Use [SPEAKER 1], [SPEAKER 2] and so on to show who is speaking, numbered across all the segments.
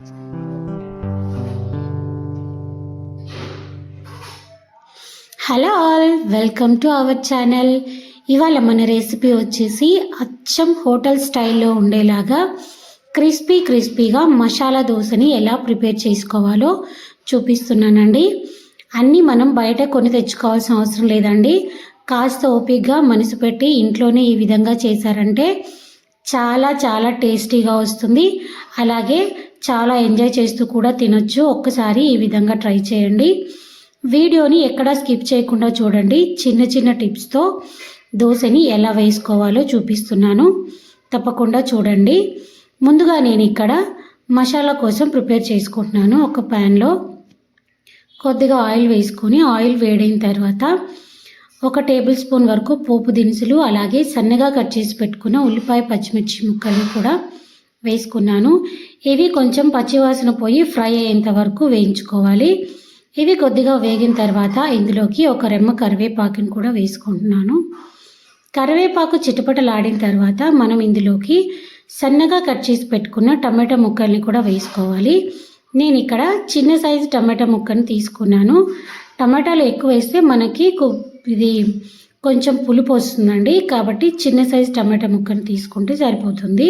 [SPEAKER 1] Hello all, welcome to our channel. ఇవాళ మన recipe వచ్చేసి అచ్చం హోటల్ స్టైల్లో ఉండేలాగా క్రిస్పీగా మసాలా దోశని ఎలా ప్రిపేర్ చేసుకోవాలో చూపిస్తున్నానండి. అన్నీ మనం బయట కొని తెచ్చుకోవాల్సిన అవసరం లేదండి. కాస్త ఓపికగా మనసు పెట్టి ఇంట్లోనే ఈ విధంగా చేశారంటే చాలా టేస్టీగా వస్తుంది. అలాగే చాలా ఎంజాయ్ చేస్తూ కూడా తినొచ్చు. ఒక్కసారి ఈ విధంగా ట్రై చేయండి. వీడియోని ఎక్కడా స్కిప్ చేయకుండా చూడండి. చిన్న టిప్స్తో దోశని ఎలా వేసుకోవాలో చూపిస్తున్నాను, తప్పకుండా చూడండి. ముందుగా నేను ఇక్కడ మసాలా కోసం ప్రిపేర్ చేసుకుంటున్నాను. ఒక ప్యాన్లో కొద్దిగా ఆయిల్ వేసుకొని ఆయిల్ వేడైన తర్వాత 1 టేబుల్ స్పూన్ వరకు పోపు దినుసులు, అలాగే సన్నగా కట్ చేసి పెట్టుకున్న ఉల్లిపాయ పచ్చిమిర్చి ముక్కలు కూడా వేసుకున్నాను. ఇవి కొంచెం పచ్చివాసన పోయి ఫ్రై అయ్యేంత వరకు వేయించుకోవాలి. ఇవి కొద్దిగా వేగిన తర్వాత ఇందులోకి 1 రెమ్మ కరివేపాకుని కూడా వేసుకుంటున్నాను. కరివేపాకు చిటపటలాడిన తర్వాత మనం ఇందులోకి సన్నగా కట్ చేసి పెట్టుకున్న టమాటా ముక్కల్ని కూడా వేసుకోవాలి. నేను ఇక్కడ చిన్న సైజు టమాటా ముక్కను తీసుకున్నాను. టమాటాలు ఎక్కువ వేస్తే మనకి ఇది కొంచెం పులుపు వస్తుందండి, కాబట్టి చిన్న సైజు టమాటా ముక్కను తీసుకుంటే సరిపోతుంది.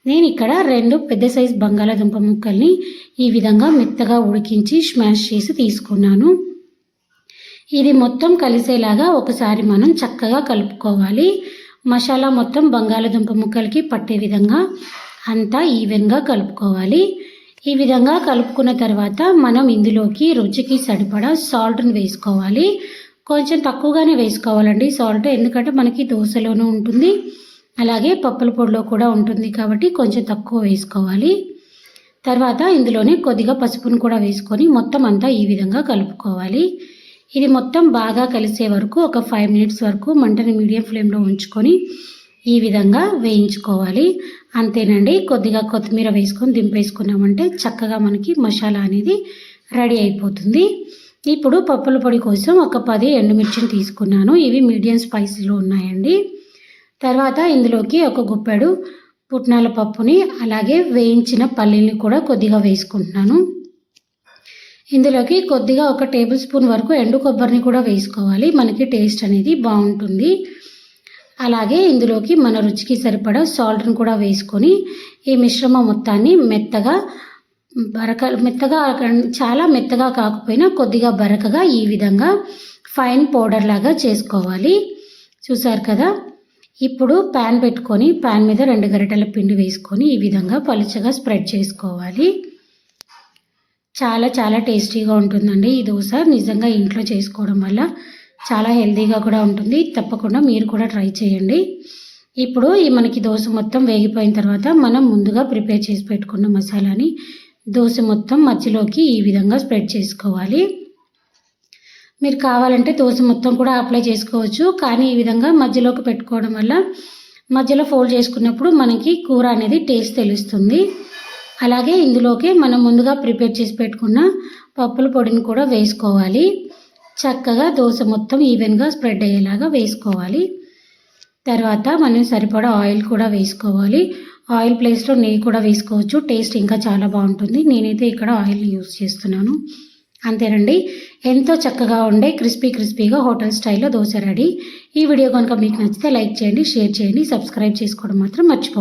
[SPEAKER 1] నేను ఇక్కడ 2 పెద్ద సైజు బంగాళాదుంప ముక్కల్ని ఈ విధంగా మెత్తగా ఉడికించి స్మాష్ చేసి తీసుకున్నాను. ఇది మొత్తం కలిసేలాగా ఒకసారి మనం చక్కగా కలుపుకోవాలి. మసాలా మొత్తం బంగాళాదుంప ముక్కలకి పట్టే విధంగా అంతా ఈవెన్గా కలుపుకోవాలి. ఈ విధంగా కలుపుకున్న తర్వాత మనం ఇందులోకి రుచికి సరిపడా సాల్ట్ని వేసుకోవాలి. కొంచెం తక్కువగానే వేసుకోవాలండి సాల్ట్, ఎందుకంటే మనకి దోశలోనూ ఉంటుంది, అలాగే పప్పుల పొడిలో కూడా ఉంటుంది, కాబట్టి కొంచెం తక్కువ వేసుకోవాలి. తర్వాత ఇందులోనే కొద్దిగా పసుపును కూడా వేసుకొని మొత్తం అంతా ఈ విధంగా కలుపుకోవాలి. ఇది మొత్తం బాగా కలిసే వరకు ఒక 5 మినిట్స్ వరకు మంటని మీడియం ఫ్లేమ్లో ఉంచుకొని ఈ విధంగా వేయించుకోవాలి. అంతేనండి. కొద్దిగా కొత్తిమీర వేసుకొని దింపేసుకున్నామంటే చక్కగా మనకి మసాలా అనేది రెడీ అయిపోతుంది. ఇప్పుడు పప్పుల పొడి కోసం ఒక 10 ఎండుమిర్చిని తీసుకున్నాను. ఇవి మీడియం స్పైసీలో ఉన్నాయండి. తర్వాత ఇందులోకి 1 గుప్పెడు పుట్నాల పప్పుని, అలాగే వేయించిన పల్లీని కూడా కొద్దిగా వేసుకుంటున్నాను. ఇందులోకి కొద్దిగా 1 టేబుల్ స్పూన్ వరకు ఎండు కొబ్బరిని కూడా వేసుకోవాలి, మనకి టేస్ట్ అనేది బాగుంటుంది. అలాగే ఇందులోకి మన రుచికి సరిపడా సాల్ట్ని కూడా వేసుకొని ఈ మిశ్రమం మొత్తాన్ని మెత్తగా చాలా మెత్తగా కాకపోయినా కొద్దిగా బరకగా ఈ విధంగా ఫైన్ పౌడర్ లాగా చేసుకోవాలి. చూసారు కదా. ఇప్పుడు ప్యాన్ పెట్టుకొని ప్యాన్ మీద 2 గరిటెల పిండి వేసుకొని ఈ విధంగా పలుచగా స్ప్రెడ్ చేసుకోవాలి. చాలా టేస్టీగా ఉంటుందండి ఈ దోశ. నిజంగా ఇంట్లో చేసుకోవడం వల్ల చాలా హెల్తీగా కూడా ఉంటుంది. తప్పకుండా మీరు కూడా ట్రై చేయండి. ఇప్పుడు ఈ మనకి దోశ మొత్తం వేగిపోయిన తర్వాత మనం ముందుగా ప్రిపేర్ చేసి పెట్టుకున్న మసాలాని దోశ మొత్తం మధ్యలోకి ఈ విధంగా స్ప్రెడ్ చేసుకోవాలి. మీరు కావాలంటే దోశ మొత్తం కూడా అప్లై చేసుకోవచ్చు, కానీ ఈ విధంగా మధ్యలోకి పెట్టుకోవడం వల్ల మధ్యలో ఫోల్డ్ చేసుకున్నప్పుడు మనకి కూర అనేది టేస్ట్ తెలుస్తుంది. అలాగే ఇందులోకి మనం ముందుగా ప్రిపేర్ చేసి పెట్టుకున్న పప్పుల పొడిని కూడా వేసుకోవాలి. చక్కగా దోశ మొత్తం ఈవెన్గా స్ప్రెడ్ అయ్యేలాగా వేసుకోవాలి. తర్వాత మనం సరిపడా ఆయిల్ కూడా వేసుకోవాలి. ఆయిల్ ప్లేస్లో నెయ్యి కూడా వేసుకోవచ్చు, టేస్ట్ ఇంకా చాలా బాగుంటుంది. నేనైతే ఇక్కడ ఆయిల్ని యూజ్ చేస్తున్నాను. అంతేనండి. ఎంతో చక్కగా ఉండే క్రిస్పీగా హోటల్ స్టైల్లో దోశ రెడీ. ఈ వీడియో కనుక మీకు నచ్చితే లైక్ చేయండి, షేర్ చేయండి, సబ్స్క్రైబ్ చేసుకోవడం మాత్రం మర్చిపోకండి.